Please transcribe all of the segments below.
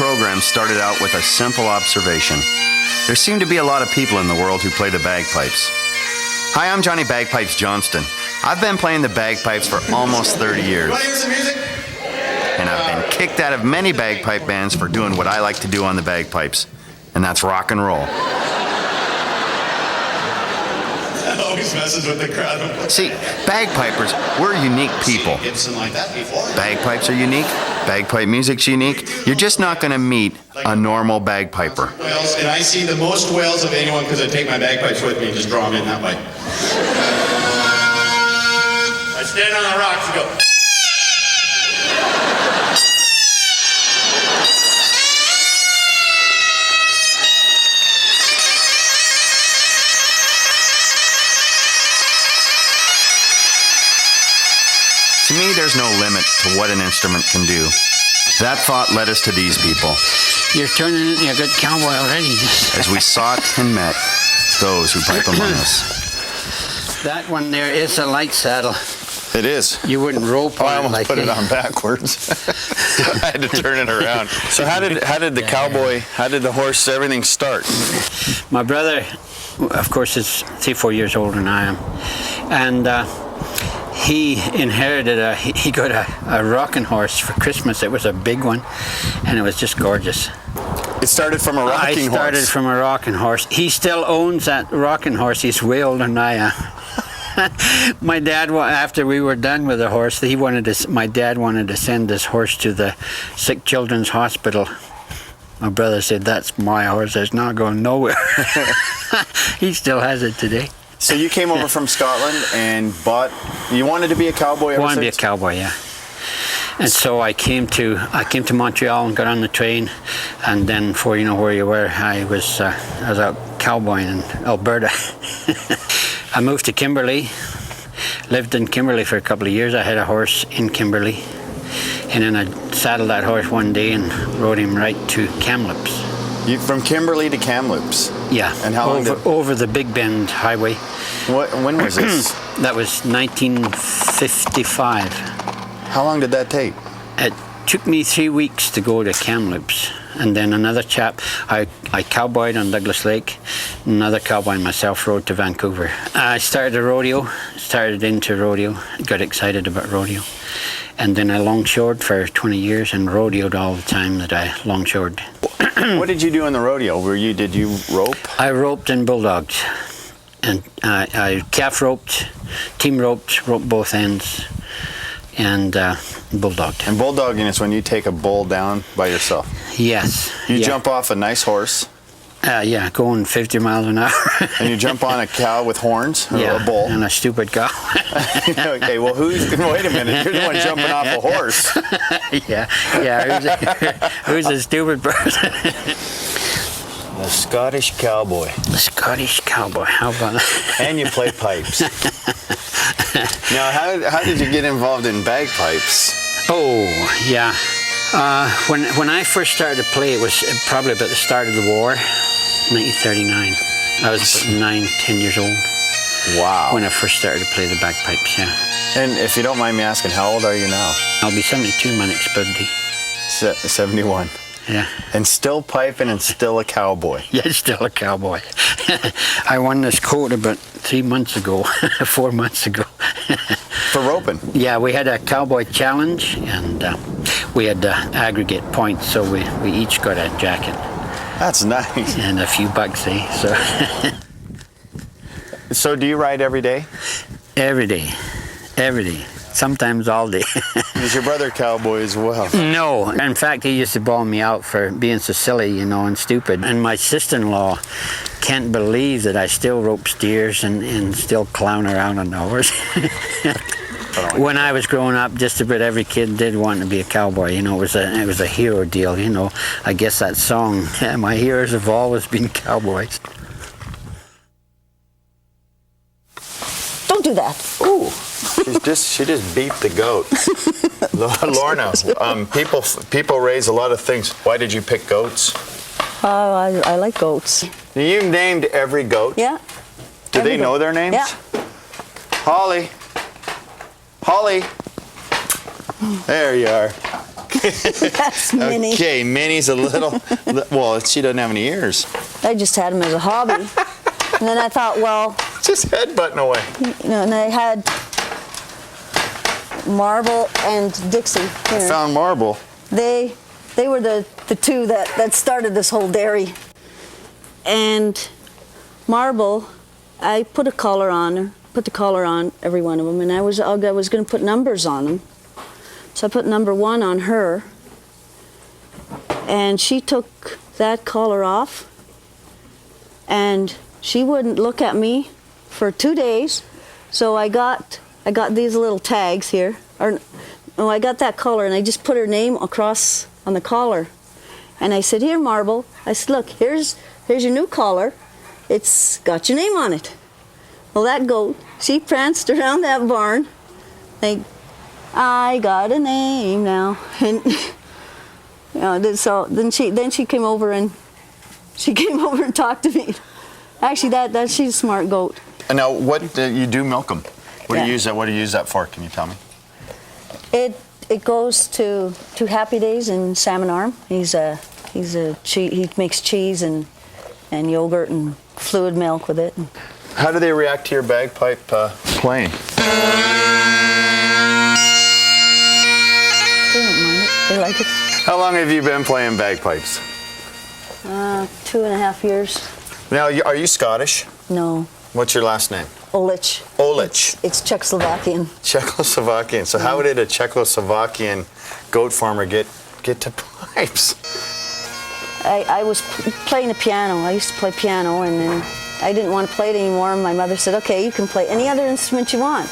program started out with a simple observation. There seem to be a lot of people in the world who play the bagpipes. Hi, I'm Johnny Bagpipes Johnston. I've been playing the bagpipes for almost 30 years. Want to hear some music? And I've been kicked out of many bagpipe bands for doing what I like to do on the bagpipes, and that's rock and roll. Always messes with the crowd. See, bagpipers, we're unique people. Gibson like that before. Bagpipes are unique. Bagpipe music's unique. You're just not going to meet a normal bagpiper. Whales, and I see the most whales of anyone because I take my bagpipes with me and just draw them in that way. I stand on the rocks and go. To me, there's no limit to what an instrument can do. That thought led us to these people. You're turning into a good cowboy already. As we sought and met those who pipe among us. That one there is a light saddle. It is. You wouldn't rope on I almost like put it on backwards. I had to turn it around. So how did the cowboy, how did the horse, everything start? My brother, of course, is 3-4 years older than I am, and he inherited he got a rocking horse for Christmas. It was a big one, and it was just gorgeous. It started from a rocking horse. I started from a rocking horse. He still owns that rocking horse. He's way older than I am. My dad, after we were done with the horse, my dad wanted to send this horse to the sick children's hospital. My brother said, "That's my horse. It's not going nowhere." He still has it today. So you came over from Scotland and you wanted to be a cowboy ever since? I wanted to be a cowboy, yeah. And so I came to Montreal and got on the train, and then before you know where you were, I was out cowboying in Alberta. I moved to Kimberley, lived in Kimberley for a couple of years. I had a horse in Kimberley, and then I saddled that horse one day and rode him right to Kamloops. You from Kimberley to Kamloops? Yeah. And how long over the Big Bend Highway. When was this? That was 1955. How long did that take? It took me 3 weeks to go to Kamloops, and then another chap, I cowboyed on Douglas Lake. Another cowboy and myself rode to Vancouver. I started into rodeo, got excited about rodeo, and then I longshored for 20 years and rodeoed all the time that I longshored. What did you do in the rodeo? Did you rope? I roped and bulldogged, and I calf roped, team roped both ends, and bulldogged. And bulldogging is when you take a bull down by yourself. Yes. You jump off a nice horse. Yeah, going 50 miles an hour. And you jump on a cow with horns, or a bull. And a stupid cow. Okay, well, wait a minute, you're the one jumping off a horse. Yeah, who's a stupid person? The Scottish cowboy. The Scottish cowboy, how about that? And you play pipes. Now, how did you get involved in bagpipes? Oh, yeah. When I first started to play, it was probably about the start of the war, 1939. I was about 9-10 years old. Wow. When I first started to play the bagpipes, yeah. And if you don't mind me asking, how old are you now? I'll be 72 my next birthday. 71. Yeah. And still piping and still a cowboy. Yeah, still a cowboy. I won this coat about 4 months ago. For roping? Yeah, we had a cowboy challenge, and we had aggregate points, so we each got a jacket. That's nice. And a few bucks, eh? So do you ride every day? Every day. Sometimes all day. Is your brother cowboy as well? No. In fact, he used to bawl me out for being so silly, and stupid. And my sister-in-law can't believe that I still rope steers and still clown around on the horse. When I was growing up, just about every kid did want to be a cowboy. It was a hero deal. I guess that song, my heroes have always been cowboys. Don't do that. Ooh. She just beat the goat. Lorna, people raise a lot of things. Why did you pick goats? I like goats. You named every goat? Yeah. Do they know their names? Yeah. Holly. There you are. That's Minnie. Okay, Minnie's a little, well, she doesn't have any ears. I just had him as a hobby. And then I thought, well, Just headbutting away. you know, and I had Marble and Dixie. Here. Found Marble. They were the two that started this whole dairy. And Marble, I put a collar on her, put the collar on every one of them, and I was going to put numbers on them. So I put number 1 on her, and she took that collar off, and she wouldn't look at me for 2 days. So I got these little tags here, I got that collar, and I just put her name across on the collar, and I said, "Here, Marble." I said, "Look, here's your new collar. It's got your name on it." Well, that goat, she pranced around that barn, like, I got a name now, and you know. So then she came over and talked to me. Actually, she's a smart goat. And now, what you do milk them? What do Yeah. you use that? What do you use that for? Can you tell me? It goes to Happy Days in Salmon Arm. He makes cheese and yogurt and fluid milk with it. How do they react to your bagpipe playing? They don't mind it. They like it. How long have you been playing bagpipes? 2.5 years. Now, are you Scottish? No, What's your last name? Olich. Olich. It's Czechoslovakian. Czechoslovakian. So how did a Czechoslovakian goat farmer get to pipes? I was playing the piano. I used to play piano, and then I didn't want to play it anymore. And my mother said, "Okay, you can play any other instrument you want."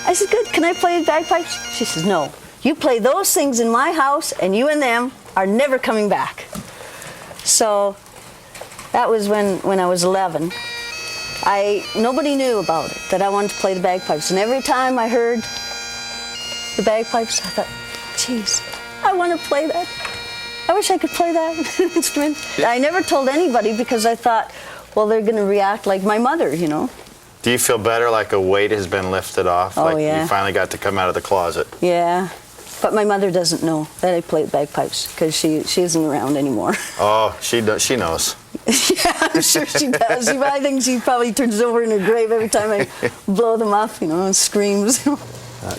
I said, "Good. Can I play bagpipes?" She says, "No. You play those things in my house, and you and them are never coming back." So that was when I was 11. Nobody knew about it, that I wanted to play the bagpipes. And every time I heard the bagpipes, I thought, geez, I want to play that. I wish I could play that instrument. I never told anybody because I thought, well, they're going to react like my mother, you know. Do you feel better, like a weight has been lifted off? Oh, like yeah. you finally got to come out of the closet? Yeah. But my mother doesn't know that I play bagpipes because she isn't around anymore. Oh, she knows. Yeah, I'm sure she does. I think she probably turns over in her grave every time I blow them up, you know, and screams.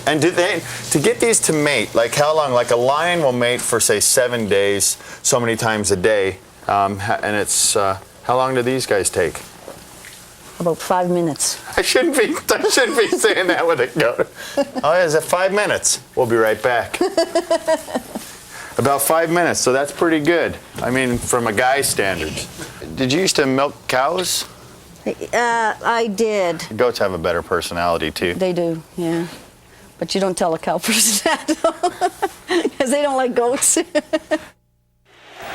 And to get these to mate, like how long? Like a lion will mate for, say, 7 days, so many times a day. And it's, how long do these guys take? About 5 minutes. I shouldn't be saying that with a goat. Oh, is it 5 minutes? We'll be right back. About 5 minutes, so that's pretty good. I mean, from a guy's standards. Did you used to milk cows? I did. Goats have a better personality, too. They do, yeah. But you don't tell a cow person that, because they don't like goats.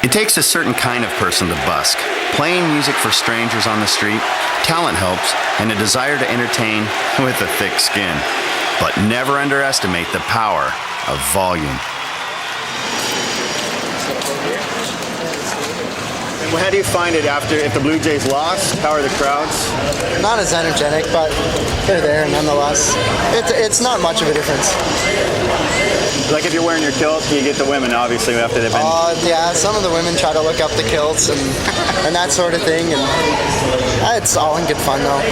It takes a certain kind of person to busk. Playing music for strangers on the street, talent helps, and a desire to entertain with a thick skin. But never underestimate the power of volume. Well, how do you find it if the Blue Jays lost? How are the crowds? Not as energetic, but they're there nonetheless. It's not much of a difference. Like if you're wearing your kilt, you get the women, obviously, after they've been... Yeah, some of the women try to look up the kilts and that sort of thing, and it's all in good fun, though.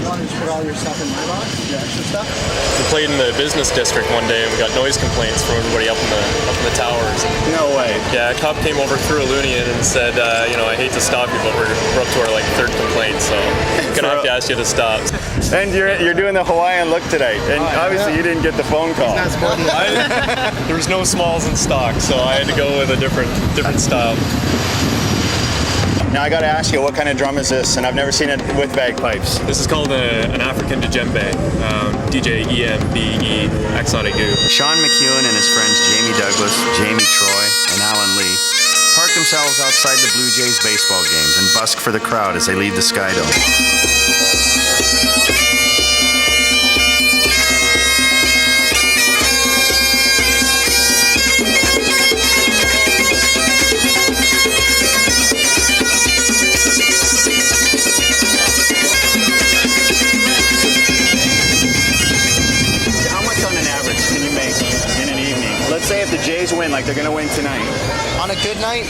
You want to just put all your stuff in my box, your extra stuff? We played in the business district one day and we got noise complaints from everybody up in the towers. No way. Yeah, a cop came over, threw a loony in and said, I hate to stop you, but we're up to our third complaint, so I'm gonna have to ask you to stop. And you're doing the Hawaiian look tonight, and obviously you didn't get the phone call. There was no smalls in stock, so I had to go with a different style. Now I got to ask you, what kind of drum is this? And I've never seen it with bagpipes. This is called an African djembe, DJ EMBE Exotigu. Sean McEwen and his friends Jamie Douglas, Jamie Troy, and Alan Lee park themselves outside the Blue Jays baseball games and busk for the crowd as they leave the Sky Dome. How much on an average can you make Jays win, like they're going to win tonight? On a good night,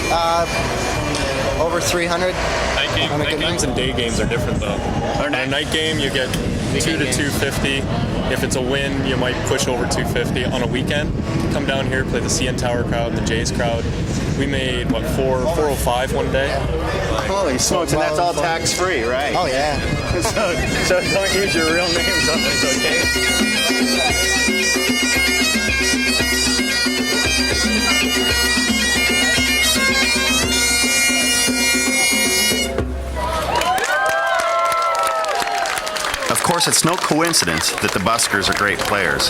over 300. Night games and day games are different though. On a night game, you get 2 to 250. If it's a win, you might push over 250. On a weekend, come down here, play the CN Tower crowd, the Jays crowd. We made, 405 one day? Holy smokes, and that's all tax-free, right? Oh, yeah. so don't use your real names on this, okay? Of course, it's no coincidence that the Buskers are great players.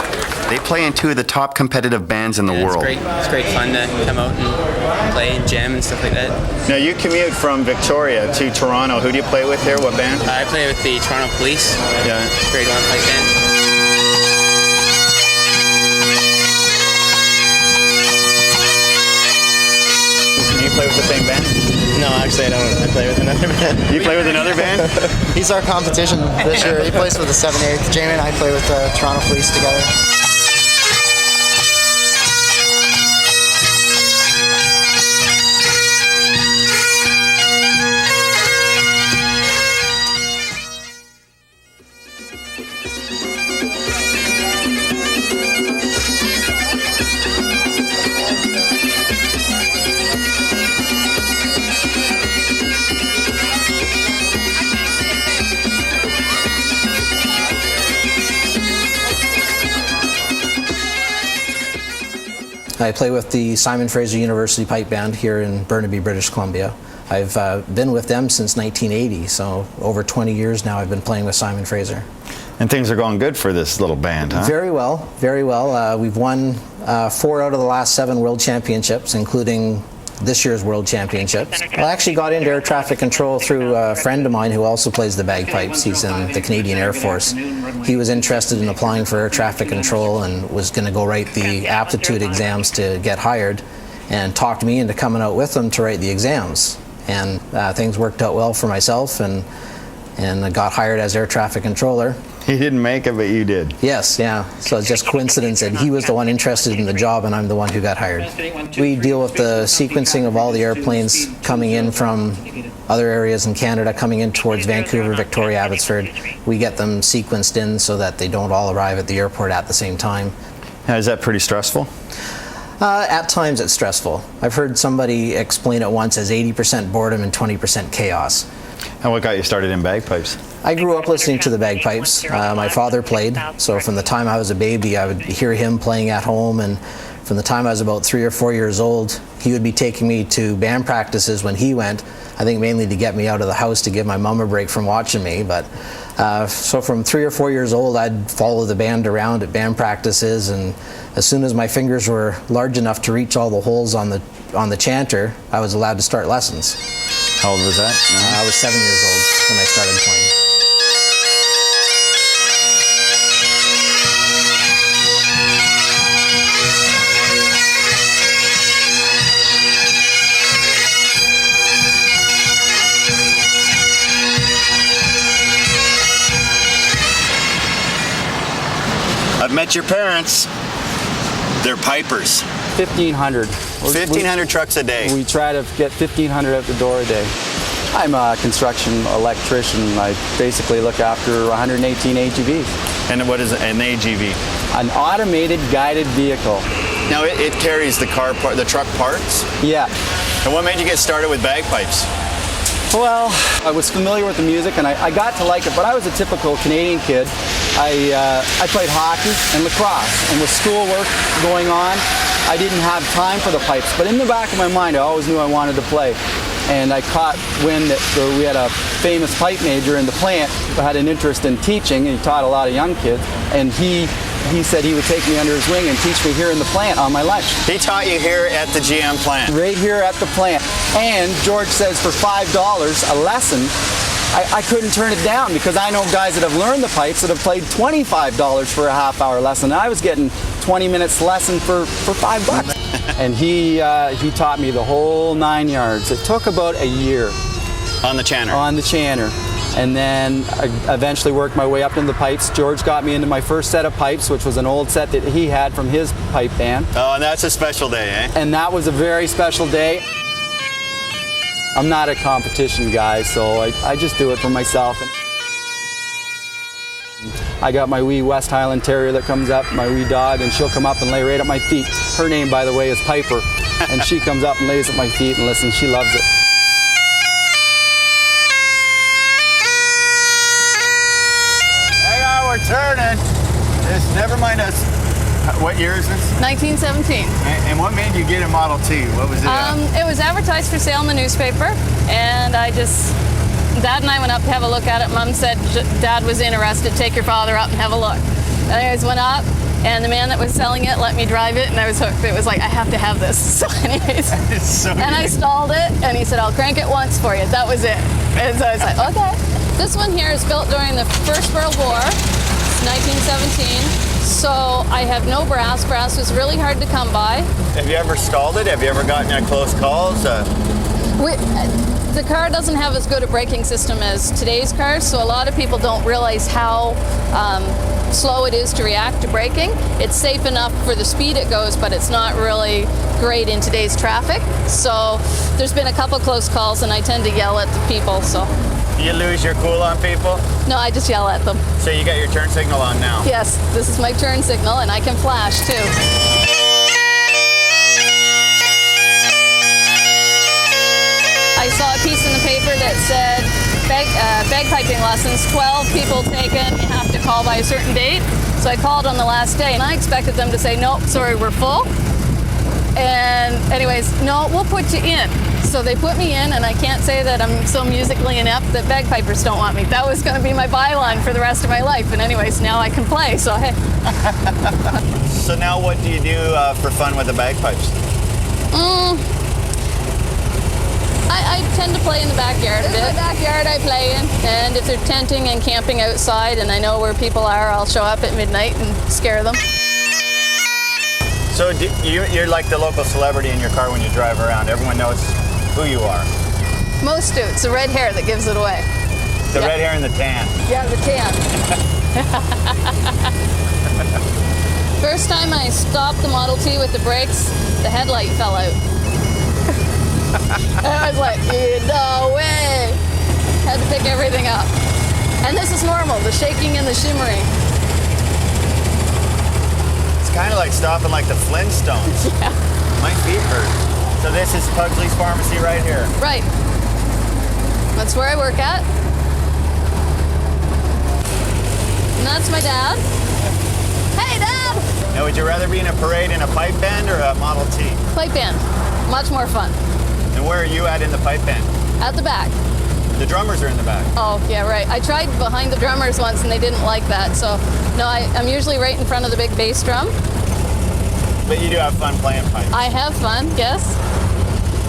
They play in two of the top competitive bands in the world. It's great fun to come out and play and jam and stuff like that. Now, you commute from Victoria to Toronto. Who do you play with here? What band? I play with the Toronto Police. Yeah. Great one pipe band. Can you play with the same band? No, actually I don't. I play with another band. You play with another band? He's our competition this year. He plays with the 7/8. Jamie and I play with the Toronto Police together. I play with the Simon Fraser University Pipe Band here in Burnaby, British Columbia. I've been with them since 1980, so over 20 years now I've been playing with Simon Fraser. And things are going good for this little band, huh? Very well, very well. We've won 4 out of the last 7 World Championships, including this year's World Championships. I actually got into air traffic control through a friend of mine who also plays the bagpipes. He's in the Canadian Air Force. He was interested in applying for air traffic control and was going to go write the aptitude exams to get hired, and talked me into coming out with him to write the exams. And things worked out well for myself, and I got hired as air traffic controller. He didn't make it, but you did. Yes, yeah. So it's just coincidence that he was the one interested in the job and I'm the one who got hired. We deal with the sequencing of all the airplanes coming in from other areas in Canada, coming in towards Vancouver, Victoria, Abbotsford. We get them sequenced in so that they don't all arrive at the airport at the same time. Now, is that pretty stressful? At times it's stressful. I've heard somebody explain it once as 80% boredom and 20% chaos. And what got you started in bagpipes? I grew up listening to the bagpipes. My father played, so from the time I was a baby I would hear him playing at home, and from the time I was about 3 or 4 years old he would be taking me to band practices when he went, I think mainly to get me out of the house to give my mum a break from watching me. But so from 3 or 4 years old I'd follow the band around at band practices, and as soon as my fingers were large enough to reach all the holes on the chanter, I was allowed to start lessons. How old was that? I was 7 years old when I started playing. I've met your parents. They're pipers. 1,500. 1,500 trucks a day. We try to get 1,500 out the door a day. I'm a construction electrician. I basically look after 118 AGVs. And what is an AGV? An automated guided vehicle. Now it carries the truck parts? Yeah. And what made you get started with bagpipes? Well, I was familiar with the music and I got to like it, but I was a typical Canadian kid. I played hockey and lacrosse, and with schoolwork going on, I didn't have time for the pipes. But in the back of my mind, I always knew I wanted to play. And I caught wind that we had a famous pipe major in the plant who had an interest in teaching, and he taught a lot of young kids. And he said he would take me under his wing and teach me here in the plant on my lunch. He taught you here at the GM plant? Right here at the plant. And George says for $5 a lesson, I couldn't turn it down, because I know guys that have learned the pipes that have played $25 for a half-hour lesson. And I was getting 20 minutes lesson for $5. And he taught me the whole 9 yards. It took about a year. On the chanter? On the chanter. And then I eventually worked my way up into the pipes. George got me into my first set of pipes, which was an old set that he had from his pipe band. Oh, and that's a special day, eh? And that was a very special day. I'm not a competition guy, so I just do it for myself. I got my wee West Highland Terrier that comes up, my wee dog, and she'll come up and lay right at my feet. Her name, by the way, is Piper. And she comes up and lays at my feet and listens. She loves it. Hang on, we're turning. Never mind us. What year is this? 1917. And what made you get a Model T? What was it? It was advertised for sale in the newspaper, and Dad and I went up to have a look at it. Mom said Dad was interested. Take your father up and have a look. Anyways, went up, and the man that was selling it let me drive it, and I was hooked. It was like, I have to have this. So anyways, and I stalled it, and he said, I'll crank it once for you. That was it. And so I was like, okay. This one here is built during the First World War, 1917. So I have no brass. Brass was really hard to come by. Have you ever stalled it? Have you ever gotten at close calls? The car doesn't have as good a braking system as today's cars, so a lot of people don't realize how slow it is to react to braking. It's safe enough for the speed it goes, but it's not really great in today's traffic. So there's been a couple close calls, and I tend to yell at the people. So. Do you lose your cool on people? No, I just yell at them. So you got your turn signal on now? Yes, this is my turn signal, and I can flash too. I saw a piece in the paper that said bagpiping lessons, 12 people taken, you have to call by a certain date. So I called on the last day, and I expected them to say, nope, sorry, we're full. And anyways, no, we'll put you in. So they put me in, and I can't say that I'm so musically inept that bagpipers don't want me. That was going to be my byline for the rest of my life. And anyways, now I can play, so hey. So now what do you do for fun with the bagpipes? I tend to play in the backyard a bit. In the backyard I play in. And if they're tenting and camping outside and I know where people are, I'll show up at midnight and scare them. So you're like the local celebrity in your car when you drive around. Everyone knows who you are. Most do. It's the red hair that gives it away. The red hair and the tan. Yeah, the tan. First time I stopped the Model T with the brakes, the headlight fell out. I was like, no way. Had to pick everything up. And this is normal, the shaking and the shimmering. It's kind of like stopping like the Flintstones. Yeah. My feet hurt. So this is Pugsley's Pharmacy right here. Right. That's where I work at. And that's my dad. Hey, Dad! Now, would you rather be in a parade in a pipe band or a Model T? Pipe band. Much more fun. And where are you at in the pipe band? At the back. The drummers are in the back. Oh, yeah, right. I tried behind the drummers once and they didn't like that. So, no, I'm usually right in front of the big bass drum. But you do have fun playing pipes. I have fun, yes.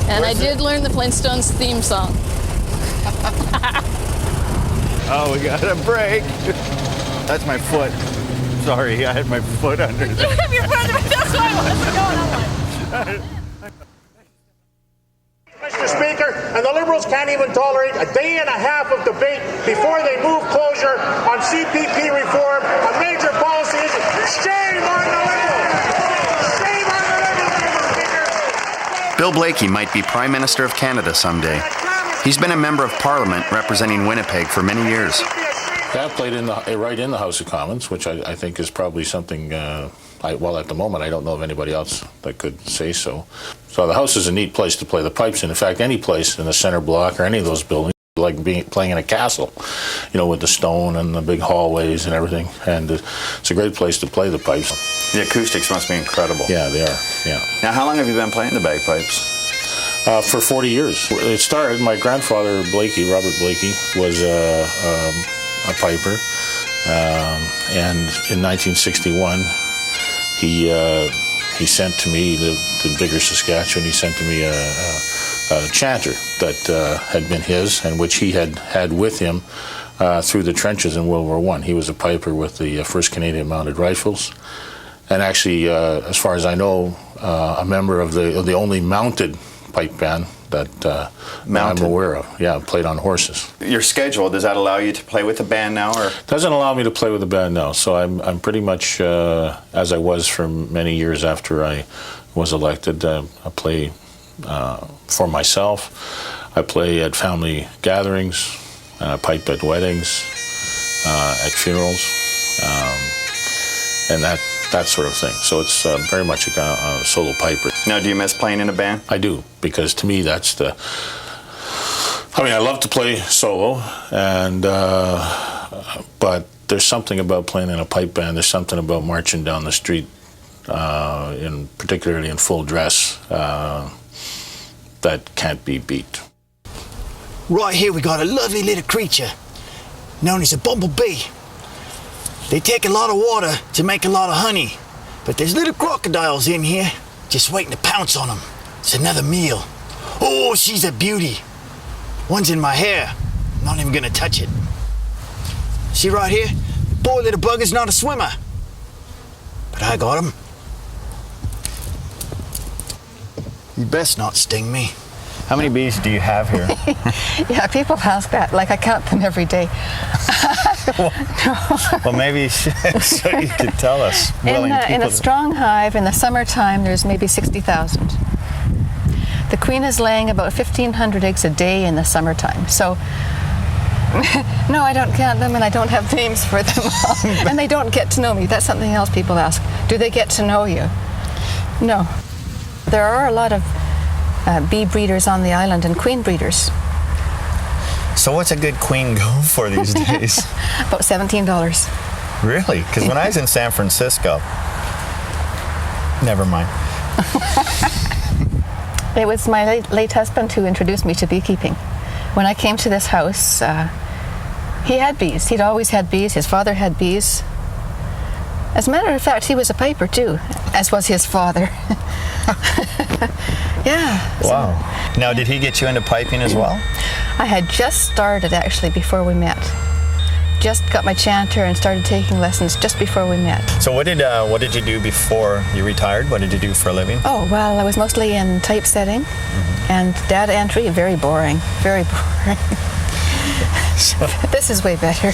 And I did learn the Flintstones theme song. Oh, we got a break. That's my foot. Sorry, I had my foot under there. You have your foot under it. That's why I wasn't going on. Mr. Speaker, and the Liberals can't even tolerate a day and a half of debate before they move closure on CPP reform, a major policy issue. Shame on the Liberals! Shame on the Liberals, Mr. Speaker! Bill Blaikie might be Prime Minister of Canada someday. He's been a member of Parliament representing Winnipeg for many years. Yeah, I played right in the House of Commons, which I think is probably something, well, at the moment, I don't know of anybody else that could say so. So the House is a neat place to play the pipes in. In fact, any place in the center block or any of those buildings, like playing in a castle, you know, with the stone and the big hallways and everything. And it's a great place to play the pipes. The acoustics must be incredible. Yeah, they are, yeah. Now, how long have you been playing the bagpipes? For 40 years. It started, my grandfather, Blaikie, Robert Blaikie, was a piper. And in 1961, he sent to me, the bigger Saskatchewan, he sent to me a chanter that had been his and which he had with him through the trenches in World War I. He was a piper with the 1st Canadian Mounted Rifles. And actually, as far as I know, a member of the only mounted pipe band that I'm aware of. Yeah, played on horses. Your schedule, does that allow you to play with the band now? Or? Doesn't allow me to play with the band now, so I'm pretty much, as I was for many years after I was elected, I play for myself. I play at family gatherings, pipe at weddings, at funerals, and that sort of thing. So it's very much a solo piper. Now, do you miss playing in a band? I do, because to me that's the... I mean, I love to play solo, and but there's something about playing in a pipe band. There's something about marching down the street, particularly in full dress, that can't be beat. Right here we got a lovely little creature known as a bumblebee. They take a lot of water to make a lot of honey, but there's little crocodiles in here just waiting to pounce on them. It's another meal. Oh, she's a beauty. One's in my hair. I'm not even gonna touch it. See right here? Poor little bugger's not a swimmer, but I got him. You best not sting me. How many bees do you have here? Yeah, people ask that. Like, I count them every day. Well, maybe you should, so you could tell us. In a strong hive, in the summertime, there's maybe 60,000. The queen is laying about 1,500 eggs a day in the summertime. So, no, I don't count them, and I don't have names for them all. And they don't get to know me. That's something else people ask. Do they get to know you? No. There are a lot of bee breeders on the island and queen breeders. So what's a good queen go for these days? About $17. Really? Because when I was in San Francisco, never mind. It was my late husband who introduced me to beekeeping. When I came to this house, he had bees. He'd always had bees. His father had bees. As a matter of fact, he was a piper too, as was his father. Yeah. Wow. Now, did he get you into piping as well? I had just started, actually, before we met. Just got my chanter and started taking lessons just before we met. So what did you do before you retired? What did you do for a living? Oh, well, I was mostly in typesetting and data entry. Very boring. Very boring. So, this is way better.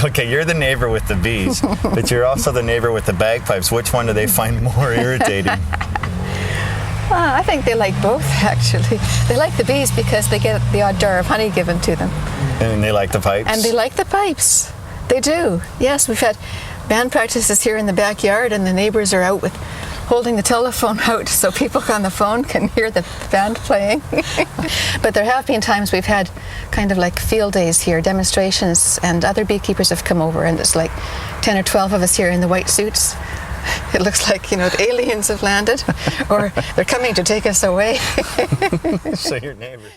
Okay, you're the neighbor with the bees, but you're also the neighbor with the bagpipes. Which one do they find more irritating? I think they like both, actually. They like the bees because they get the odd jar of honey given to them. And they like the pipes? And they like the pipes. They do. Yes, we've had band practices here in the backyard, and the neighbors are out with holding the telephone out so people on the phone can hear the band playing. But there have been times we've had kind of like field days here, demonstrations, and other beekeepers have come over, and it's like 10 or 12 of us here in the white suits. It looks like, the aliens have landed, or they're coming to take us away. So your neighbors.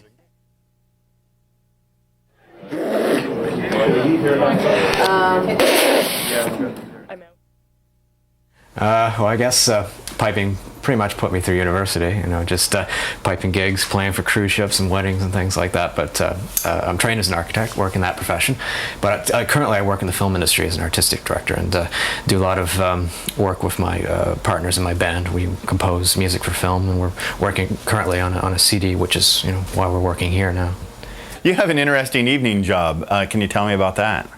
Well, I guess piping pretty much put me through university, just piping gigs, playing for cruise ships and weddings and things like that. But I'm trained as an architect, work in that profession. But currently I work in the film industry as an artistic director and do a lot of work with my partners in my band. We compose music for film, and we're working currently on a CD, which is why we're working here now. You have an interesting evening job. Can you tell me about that?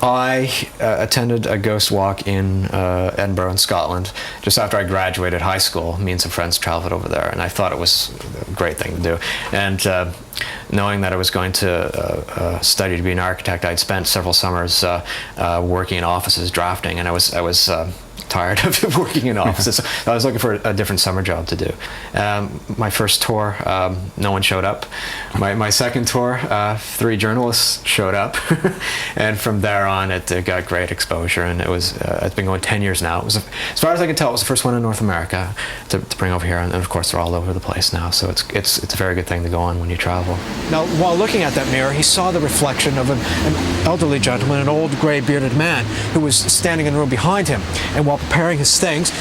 I attended a ghost walk in Edinburgh in Scotland just after I graduated high school. Me and some friends traveled over there, and I thought it was a great thing to do. And knowing that I was going to study to be an architect, I'd spent several summers working in offices drafting, and I was tired of working in offices. So I was looking for a different summer job to do. My first tour, no one showed up. My second tour, 3 journalists showed up. And from there on, it got great exposure, and it's been going 10 years now. It was, as far as I can tell, it was the first one in North America to bring over here, and of course they're all over the place now, so it's a very good thing to go on when you travel. Now, while looking at that mirror, he saw the reflection of an elderly gentleman, an old gray bearded man, who was standing in the room behind him. And while preparing his things,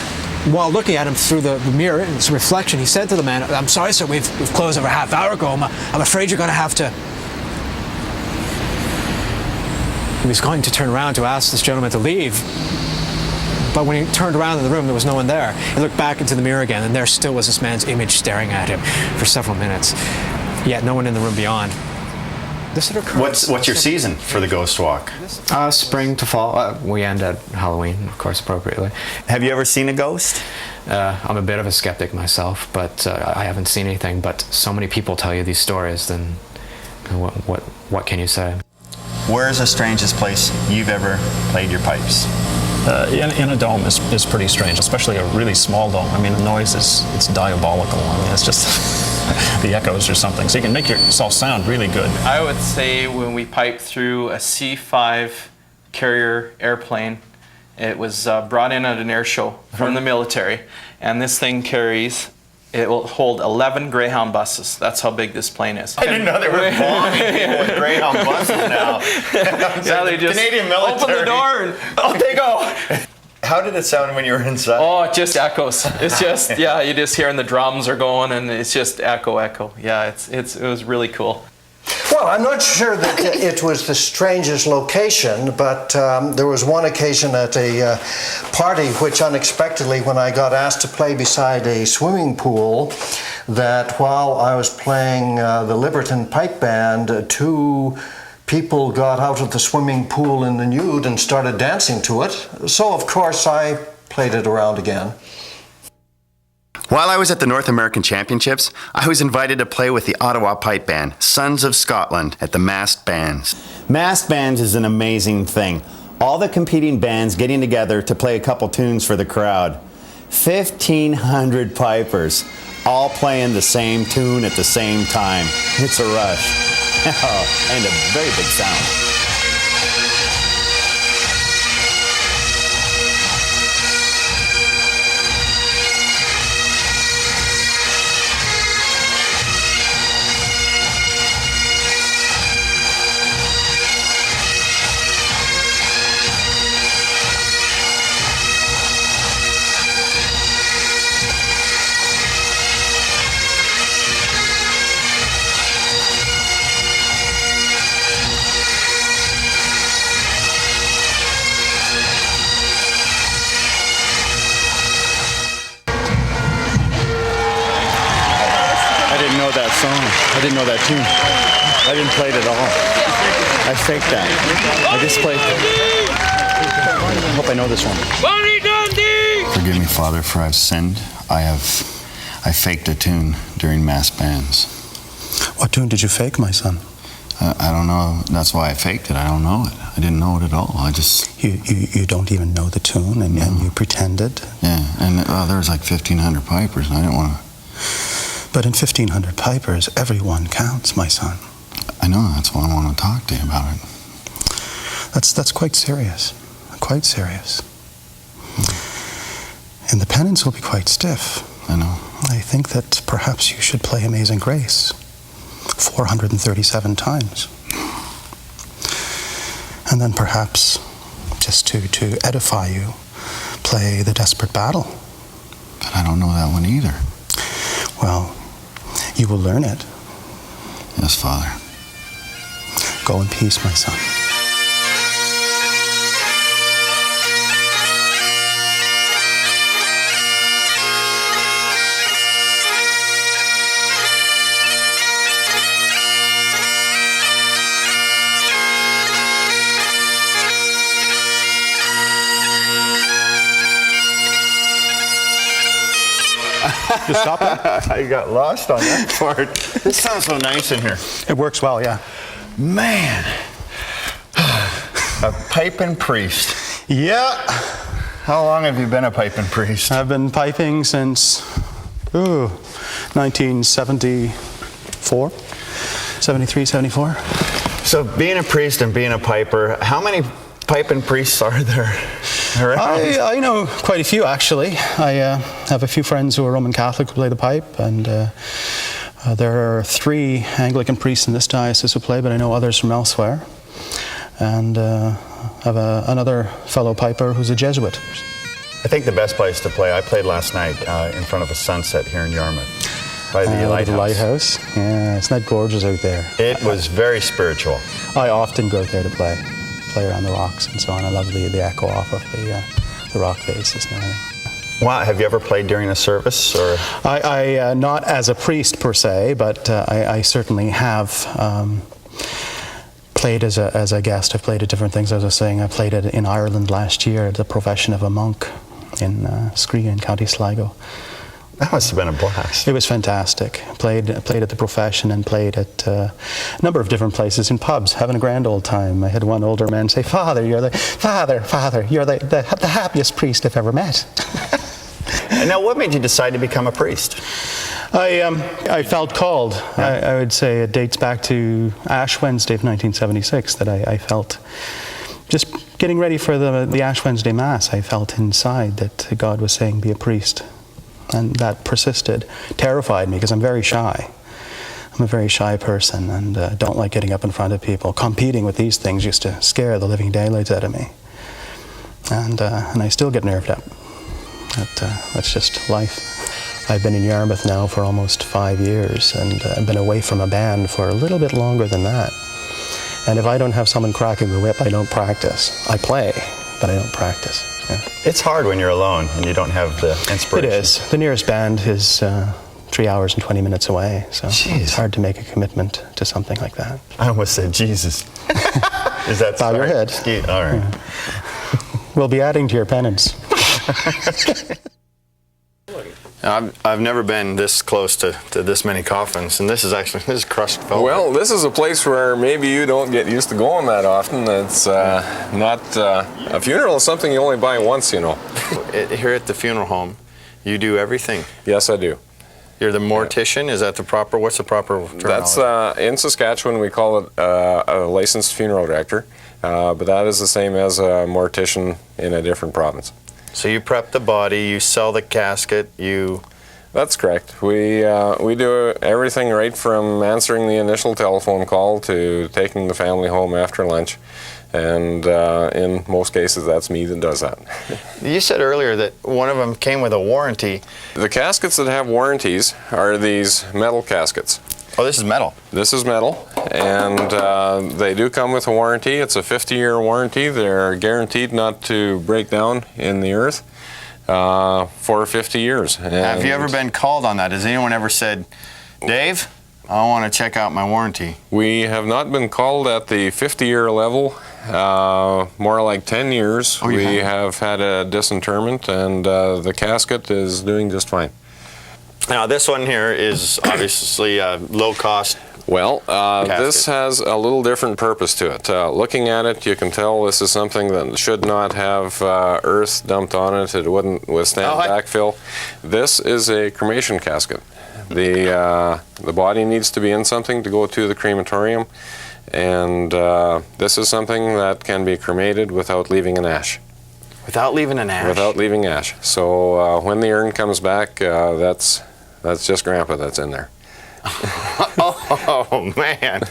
while looking at him through the mirror and his reflection, he said to the man, "I'm sorry, sir, we've closed over a half hour ago. I'm afraid you're going to have to..." He was going to turn around to ask this gentleman to leave, But when he turned around in the room, there was no one there. He looked back into the mirror again, and there still was this man's image staring at him for several minutes. Yet no one in the room beyond. This had occurred. What's your season for the ghost walk? Spring to fall. We end at Halloween, of course, appropriately. Have you ever seen a ghost? I'm a bit of a skeptic myself, but I haven't seen anything. But so many people tell you these stories, then what can you say? Where's the strangest place you've ever played your pipes? In a dome is pretty strange, especially a really small dome. I mean, the noise it's diabolical. I mean, it's just the echoes or something. So you can make yourself sound really good. I would say when we piped through a C-5 carrier airplane, it was brought in at an air show from the military, and this thing carries, it will hold 11 Greyhound buses. That's how big this plane is. I didn't know they were bombing people with Greyhound buses now. Yeah, they just Canadian military. open the door and out they go. How did it sound when you were inside? Oh, it just echoes. It's just, yeah, you just hearing the drums are going and it's just echo. Yeah, it was really cool. Well, I'm not sure that it was the strangest location, but there was one occasion at a party which unexpectedly, when I got asked to play beside a swimming pool, that while I was playing the Liberton Pipe Band, two people got out of the swimming pool in the nude and started dancing to it. So, of course, I played it around again. While I was at the North American Championships, I was invited to play with the Ottawa Pipe Band, Sons of Scotland, at the Masked Bands. Masked Bands is an amazing thing. All the competing bands getting together to play a couple tunes for the crowd. 1,500 pipers, all playing the same tune at the same time. It's a rush. And a very big sound. That song. I didn't know that tune. I didn't play it at all. I faked that. I just played. I hope I know this one. Forgive me, Father, for I've sinned. I faked a tune during mass bands. What tune did you fake, my son? I don't know. That's why I faked it. I don't know it. I didn't know it at all. I just... You don't even know the tune, and you pretended? Yeah, and there was like 1,500 pipers, and I didn't want to... But in 1,500 pipers, everyone counts, my son. I know, that's why I want to talk to you about it. That's quite serious. Quite serious. And the penance will be quite stiff. I know. I think that perhaps you should play Amazing Grace 437 times. And then perhaps, just to edify you, play The Desperate Battle. But I don't know that one either. Well, you will learn it. Yes, Father. Go in peace, my son. You stop it? I got lost on that part. This sounds so nice in here. It works well, yeah. Man. A piping priest. Yeah. How long have you been a piping priest? I've been piping since 1974, 73, 74. So being a priest and being a piper, how many piping priests are there around? I know quite a few, actually. I have a few friends who are Roman Catholic who play the pipe, and there are 3 Anglican priests in this diocese who play, but I know others from elsewhere. And I have another fellow piper who's a Jesuit. I think the best place to play, I played last night in front of a sunset here in Yarmouth. By the lighthouse. The lighthouse? Yeah, isn't that gorgeous out there? It was very spiritual. I often go out there to play around the rocks and so on. I love the echo off of rock bases and everything. Wow, have you ever played during a service? Or I not as a priest per se, but I certainly have played as a guest. I've played at different things. As I was saying, I played it in Ireland last year, the profession of a monk in Scree in County Sligo. That must have been a blast. It was fantastic. Played at the profession and played at a number of different places in pubs, having a grand old time. I had one older man say, "Father, you're the happiest priest I've ever met." And now, what made you decide to become a priest? I felt called. I would say it dates back to Ash Wednesday of 1976 that I felt, just getting ready for the Ash Wednesday Mass, I felt inside that God was saying, be a priest. And that persisted, terrified me because I'm very shy. I'm a very shy person and don't like getting up in front of people. Competing with these things used to scare the living daylights out of me. And I still get nerved up. That's just life. I've been in Yarmouth now for almost 5 years, and I've been away from a band for a little bit longer than that. And if I don't have someone cracking the whip, I don't practice. I play, but I don't practice. Yeah. It's hard when you're alone and you don't have the inspiration. It is. The nearest band is 3 hours and 20 minutes away, so It's hard to make a commitment to something like that. I almost said Jesus. Is that bow your head? All right. Yeah. We'll be adding to your penance. I've never been this close to this many coffins, and this is crushed velvet. Well, this is a place where maybe you don't get used to going that often. It's not a funeral is something you only buy once, you know. Here at the funeral home, you do everything. Yes, I do. You're the mortician. Is that the proper? What's the proper terminology? That's in Saskatchewan we call it a licensed funeral director, but that is the same as a mortician in a different province. So you prep the body, you sell the casket, you... That's correct. We do everything right from answering the initial telephone call to taking the family home after lunch. And in most cases, that's me that does that. You said earlier that one of them came with a warranty. The caskets that have warranties are these metal caskets. Oh, this is metal? This is metal, and they do come with a warranty. It's a 50-year warranty. They're guaranteed not to break down in the earth for 50 years. And have you ever been called on that? Has anyone ever said, Dave, I want to check out my warranty? We have not been called at the 50-year level. More like 10 years. Oh, we have had a disinterment, and the casket is doing just fine. Now, this one here is obviously low cost. Well, this has a little different purpose to it. Looking at it, you can tell this is something that should not have earth dumped on it. It wouldn't withstand backfill. This is a cremation casket. The body needs to be in something to go to the crematorium, and this is something that can be cremated without leaving an ash. Without leaving an ash? Without leaving ash. So when the urn comes back, that's just Grandpa that's in there. Oh, man.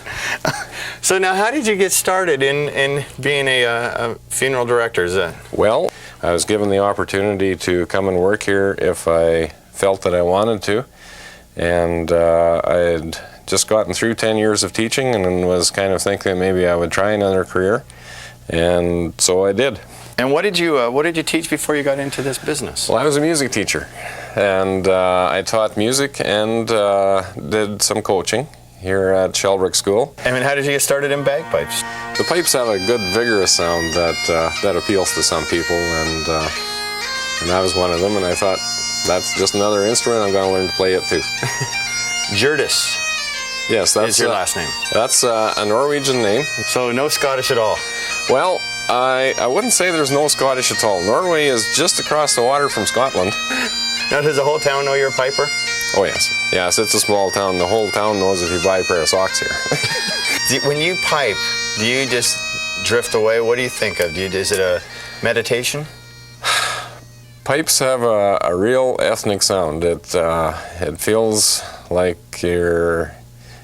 So now how did you get started in being a funeral director? Is that? Well, I was given the opportunity to come and work here if I felt that I wanted to. And I had just gotten through 10 years of teaching and was kind of thinking maybe I would try another career. And so I did. And what did you teach before you got into this business? Well, I was a music teacher, and I taught music and did some coaching here at Shelbrick School. I mean, how did you get started in bagpipes? The pipes have a good, vigorous sound that appeals to some people, and that was one of them. And I thought, that's just another instrument. I'm going to learn to play it too. Jurdis. Yes, that's is your last name. That's a Norwegian name. So no Scottish at all. Well, I wouldn't say there's no Scottish at all. Norway is just across the water from Scotland. Now, does the whole town know you're a piper? Oh, yes. Yes, it's a small town. The whole town knows if you buy a pair of socks here. When you pipe, do you just drift away? What do you think of? Is it a meditation? Pipes have a real ethnic sound. It feels like you're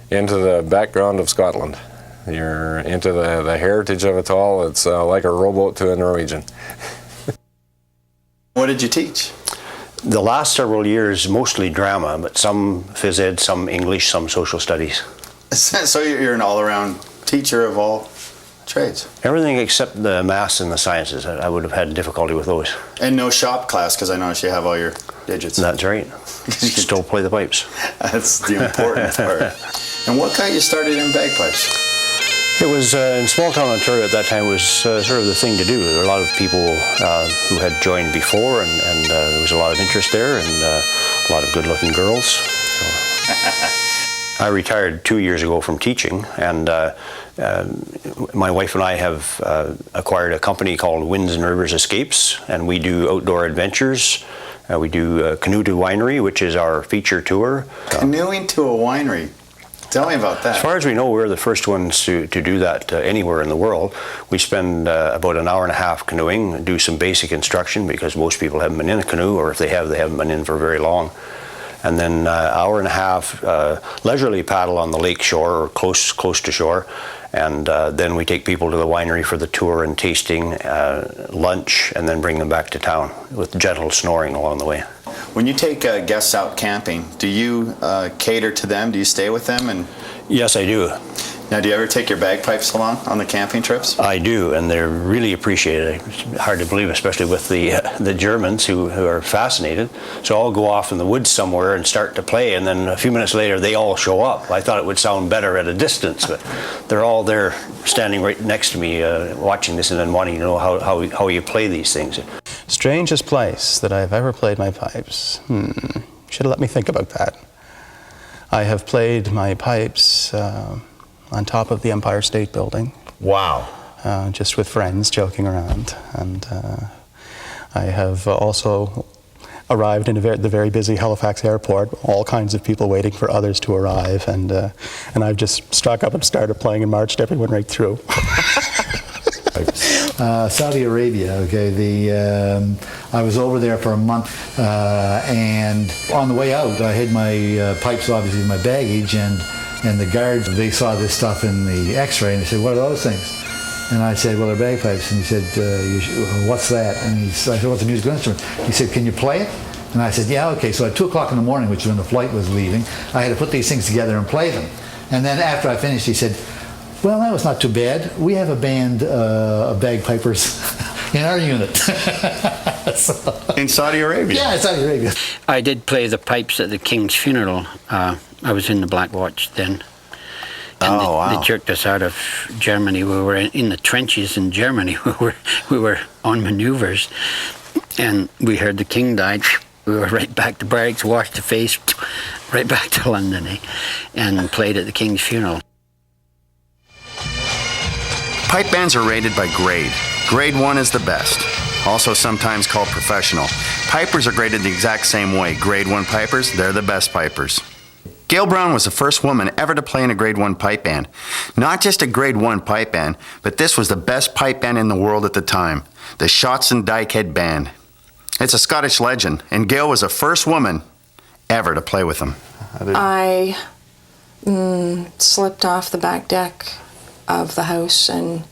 into the background of Scotland. You're into the heritage of it all. It's like a rowboat to a Norwegian. What did you teach? The last several years, mostly drama, but some phys ed, some English, some social studies. So you're an all-around teacher of all trades? Everything except the maths and the sciences. I would have had difficulty with those. And no shop class, because I noticed you have all your digits. That's right. Still play the pipes. That's the important part. And what got you started in bagpipes? It was in small town Ontario at that time. It was sort of the thing to do. There were a lot of people who had joined before, and there was a lot of interest there, and a lot of good-looking girls. So. I retired 2 years ago from teaching, and my wife and I have acquired a company called Winds and Rivers Escapes, and we do outdoor adventures. We do Canoe to Winery, which is our feature tour. Canoeing to a winery. Tell me about that. As far as we know, we're the first ones to do that anywhere in the world. We spend about an hour and a half canoeing, do some basic instruction because most people haven't been in a canoe, or if they have, they haven't been in for very long. And then an hour and a half leisurely paddle on the lake shore or close to shore. And then we take people to the winery for the tour and tasting, lunch, and then bring them back to town with gentle snoring along the way. When you take guests out camping, do you cater to them? Do you stay with them? And yes, I do. Now, do you ever take your bagpipes along on the camping trips? I do, and they're really appreciated. It's hard to believe, especially with the Germans who are fascinated. So I'll go off in the woods somewhere and start to play, and then a few minutes later they all show up. I thought it would sound better at a distance, but they're all there standing right next to me watching this and then wanting to know how you play these things. Strangest place that I've ever played my pipes. Should have let me think about that. I have played my pipes on top of the Empire State Building. Wow. Just with friends joking around. And I have also arrived in the very busy Halifax airport, all kinds of people waiting for others to arrive. And I've just struck up and started playing and marched everyone right through. Saudi Arabia, okay, I was over there for a month, and on the way out I had my pipes obviously in my baggage, and the guards, they saw this stuff in the x-ray and they said, what are those things? And I said, well, they're bagpipes. And he said, what's that? And I said, what's a musical instrument? He said, can you play it? And I said, yeah, okay. So at 2 o'clock in the morning, which is when the flight was leaving, I had to put these things together and play them. And then after I finished, he said, well, that was not too bad. We have a band of bagpipers in our unit. In Saudi Arabia? Yeah, in Saudi Arabia. I did play the pipes at the King's funeral. I was in the Black Watch then. And wow. They jerked us out of Germany. We were in the trenches in Germany. We were on maneuvers. And we heard the King died. We were right back to barracks, washed the face, right back to London, and played at the King's funeral. Pipe bands are rated by grade. Grade 1 is the best, also sometimes called professional. Pipers are graded the exact same way. Grade 1 pipers, they're the best pipers. Gail Brown was the first woman ever to play in a Grade 1 pipe band. Not just a Grade 1 pipe band, but this was the best pipe band in the world at the time, the Shots and Dykehead Band. It's a Scottish legend, and Gail was the first woman ever to play with them. I slipped off the back deck of the house and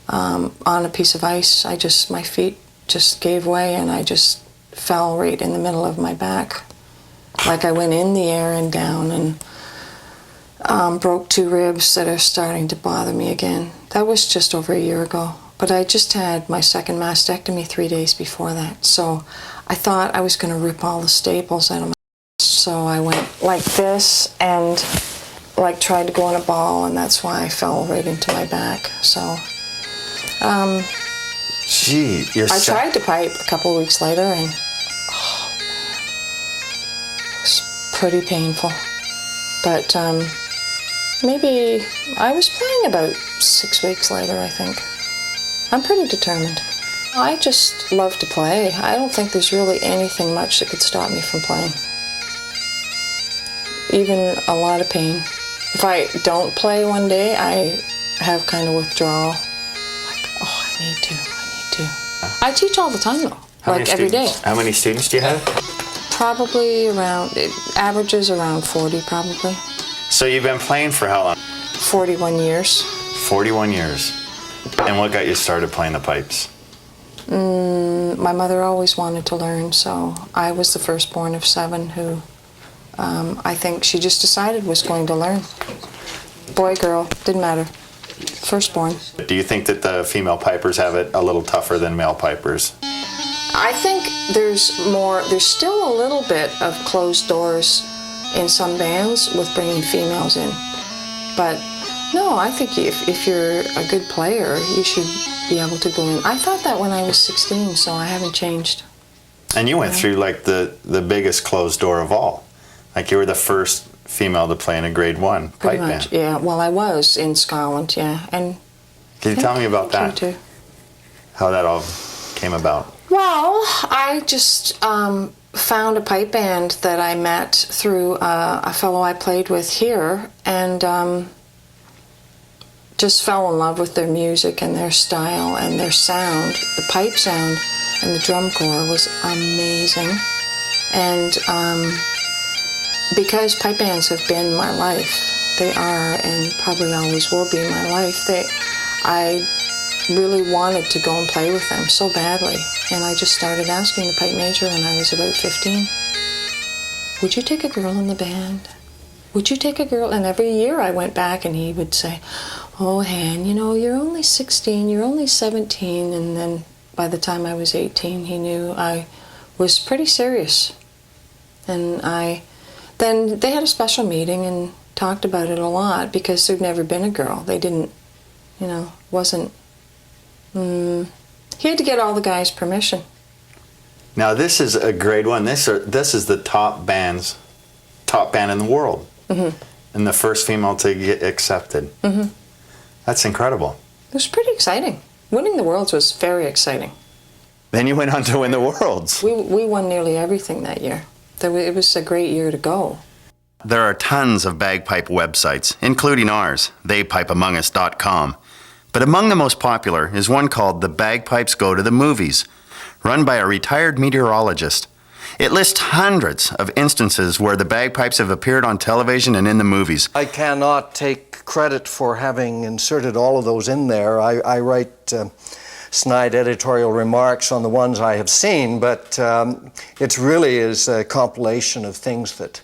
on a piece of ice. My feet just gave way and I just fell right in the middle of my back. Like I went in the air and down and broke 2 ribs that are starting to bother me again. That was just over a year ago. But I just had my second mastectomy 3 days before that. So I thought I was going to rip all the staples out of my So I went like this and tried to go in a ball, and that's why I fell right into my back. So Gee, I tried to pipe a couple weeks later, and it was pretty painful. But maybe I was playing about 6 weeks later, I think. I'm pretty determined. I just love to play. I don't think there's really anything much that could stop me from playing. Even a lot of pain. If I don't play one day, I have kind of withdrawal. Like, oh, I need to. I teach all the time, though. Every day. How many students do you have? Probably around, it averages around 40, probably. So you've been playing for how long? 41 years. 41 years. And what got you started playing the pipes? My mother always wanted to learn, so I was the firstborn of 7 who I think she just decided was going to learn. Boy, girl, didn't matter. firstborn. Do you think that the female pipers have it a little tougher than male pipers? I think there's still a little bit of closed doors in some bands with bringing females in. But no, I think if you're a good player, you should be able to go in. I thought that when I was 16, so I haven't changed. And you went through like the biggest closed door of all. Like you were the first female to play in a grade 1 pipe band. Yeah, well, I was in Scotland, yeah. And can you tell me about that? Too. How that all came about? Well, I just found a pipe band that I met through a fellow I played with here, and just fell in love with their music and their style and their sound. The pipe sound and the drum corps was amazing. And because pipe bands have been my life, they are and probably always will be my life, I really wanted to go and play with them so badly. And I just started asking the pipe major when I was about 15, would you take a girl in the band? Would you take a girl? And every year I went back and he would say, oh, Han, you know, you're only 16, you're only 17. And then by the time I was 18, he knew I was pretty serious. And then they had a special meeting and talked about it a lot because there'd never been a girl. They didn't, you know, wasn't, he had to get all the guys' permission. Now this is a grade 1. This is the top band in the world. Mm-hmm. And the first female to get accepted. Mm-hmm. That's incredible. It was pretty exciting. Winning the Worlds was very exciting. Then you went on to win the Worlds. We won nearly everything that year. It was a great year to go. There are tons of bagpipe websites, including ours, theypipeamongus.com. But among the most popular is one called The Bagpipes Go to the Movies, run by a retired meteorologist. It lists hundreds of instances where the bagpipes have appeared on television and in the movies. I cannot take credit for having inserted all of those in there. I write snide editorial remarks on the ones I have seen, but it really is a compilation of things that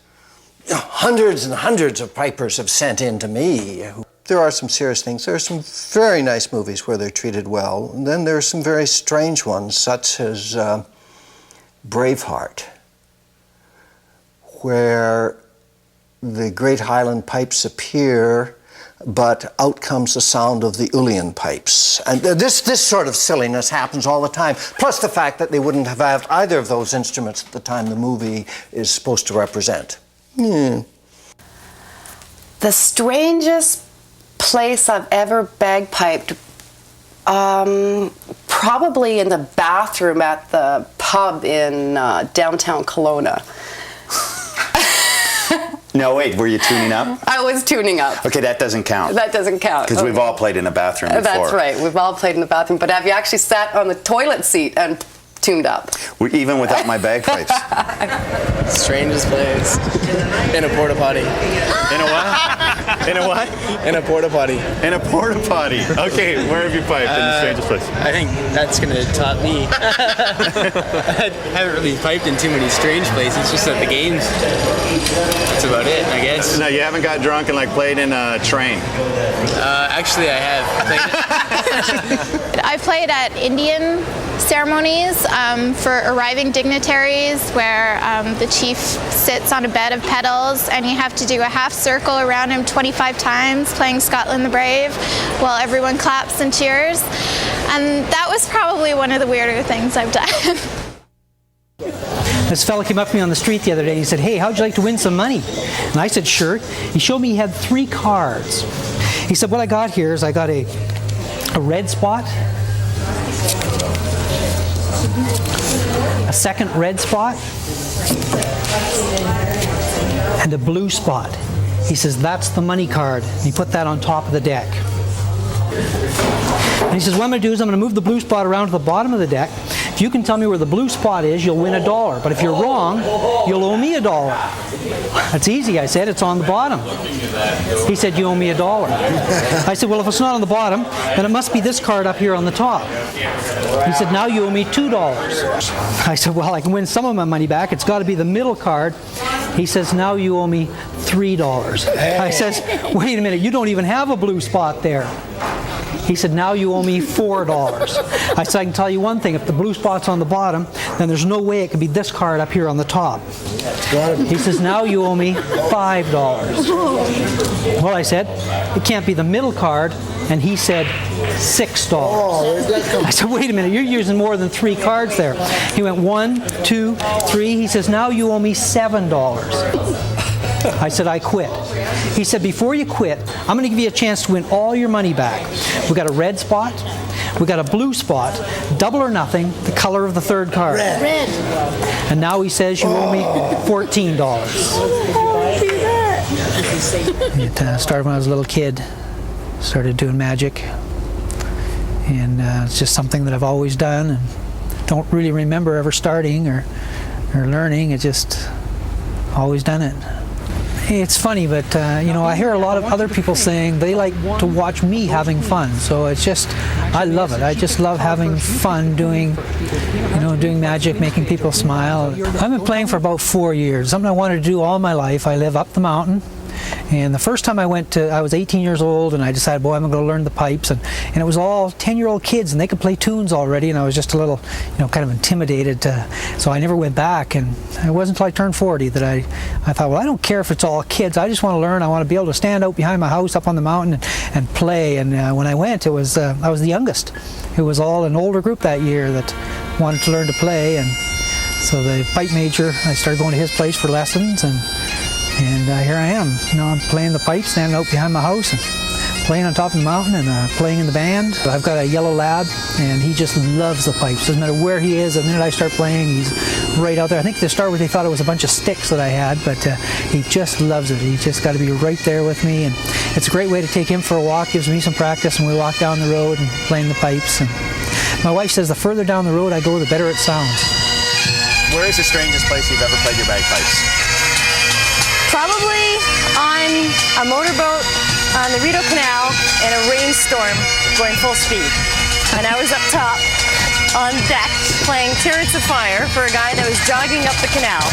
hundreds and hundreds of pipers have sent in to me. There are some serious things. There are some very nice movies where they're treated well. And then there are some very strange ones, such as Braveheart, where the great Highland pipes appear, but out comes the sound of the Uilleann pipes. And this sort of silliness happens all the time, plus the fact that they wouldn't have had either of those instruments at the time the movie is supposed to represent. The strangest place I've ever bagpiped, probably in the bathroom at the pub in downtown Kelowna. No, wait, were you tuning up? I was tuning up. Okay, that doesn't count. That doesn't count. Because we've all played in a bathroom before. That's right, we've all played in the bathroom. But have you actually sat on the toilet seat and tuned up? Even without my bagpipes. Strangest place. In a porta potty. In a what? In a what? In a porta potty. In a porta potty. Okay, where have you piped in the strangest place? I think that's gonna top me. I haven't really piped in too many strange places, just at the games. That's about it, I guess. No, you haven't got drunk and like played in a train? Actually, I have. I've played at Indian ceremonies for arriving dignitaries where the chief sits on a bed of petals and you have to do a half circle around him 25 times playing Scotland the Brave while everyone claps and cheers. And that was probably one of the weirder things I've done. This fella came up to me on the street the other day and he said, hey, how'd you like to win some money? And I said, sure. He showed me he had 3 cards. He said, what I got here is I got a red spot, a second red spot, and a blue spot. He says, that's the money card. And he put that on top of the deck. And he says, what I'm going to do is I'm going to move the blue spot around to the bottom of the deck. If you can tell me where the blue spot is, you'll win $1. But if you're wrong, you'll owe me $1. That's easy, I said. It's on the bottom. He said, you owe me $1. I said, well, if it's not on the bottom, then it must be this card up here on the top. He said, now you owe me $2. I said, well, I can win some of my money back. It's got to be the middle card. He says, now you owe me $3. I says, wait a minute, you don't even have a blue spot there. He said, now you owe me $4. I said, I can tell you one thing, if the blue spot's on the bottom, then there's no way it could be this card up here on the top. He says, now you owe me $5. Well, I said, it can't be the middle card, and he said, $6. I said, wait a minute, you're using more than 3 cards there. He went 1, 2, 3. He says, now you owe me $7. I said, I quit. He said, before you quit, I'm going to give you a chance to win all your money back. We got a red spot, we got a blue spot, double or nothing, the color of the third card. Red. And now he says you owe me $14. It started when I was a little kid. Started doing magic. And it's just something that I've always done, and don't really remember ever starting or learning. It just always done it. It's funny, but you know, I hear a lot of other people saying they like to watch me having fun. So it's just, I love it. I just love having fun doing, you know, doing magic, making people smile. I've been playing for about 4 years. Something I wanted to do all my life. I live up the mountain. And the first time I went to, I was 18 years old, and I decided, boy, I'm going to learn the pipes. And it was all 10-year-old kids, and they could play tunes already, and I was just a little, you know, kind of intimidated. So I never went back. And it wasn't until I turned 40 that I thought, well, I don't care if it's all kids. I just want to learn. I want to be able to stand out behind my house up on the mountain and play. And when I went, it was I was the youngest. It was all an older group that year that wanted to learn to play. And so the pipe major, I started going to his place for lessons, and here I am. You know, I'm playing the pipe, standing out behind my house, and playing on top of the mountain, and playing in the band. I've got a yellow lab, and he just loves the pipes. Doesn't matter where he is, the minute I start playing, he's right out there. I think to start with, they thought it was a bunch of sticks that I had, but he just loves it. He's just got to be right there with me, and it's a great way to take him for a walk. Gives me some practice, and we walk down the road and playing the pipes. And my wife says the further down the road I go, the better it sounds. Where is the strangest place you've ever played your bagpipes? Probably on a motorboat on the Rideau Canal in a rainstorm going full speed. And I was up top on deck playing Chariots of Fire for a guy that was jogging up the canal.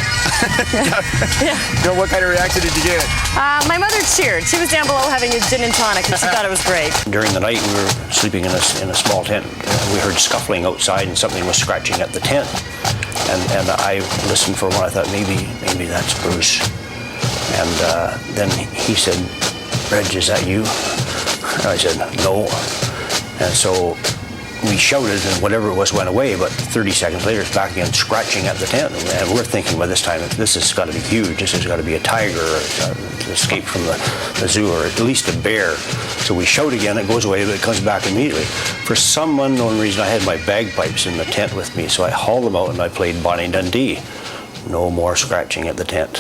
Yeah. What kind of reaction did you get? My mother cheered. She was down below having a gin and tonic, and she thought it was great. During the night, we were sleeping in a small tent. We heard scuffling outside, and something was scratching at the tent. And I listened for a while. I thought maybe that's Bruce. And then he said, "Reg, is that you?" And I said, "No." And so we shouted, and whatever it was went away. But 30 seconds later, it's back again, scratching at the tent. And we're thinking by this time, this has got to be huge. This has got to be a tiger, or escaped from the zoo, or at least a bear. So we shout again, it goes away, but it comes back immediately. For some unknown reason, I had my bagpipes in the tent with me, so I hauled them out and I played Bonnie Dundee. No more scratching at the tent.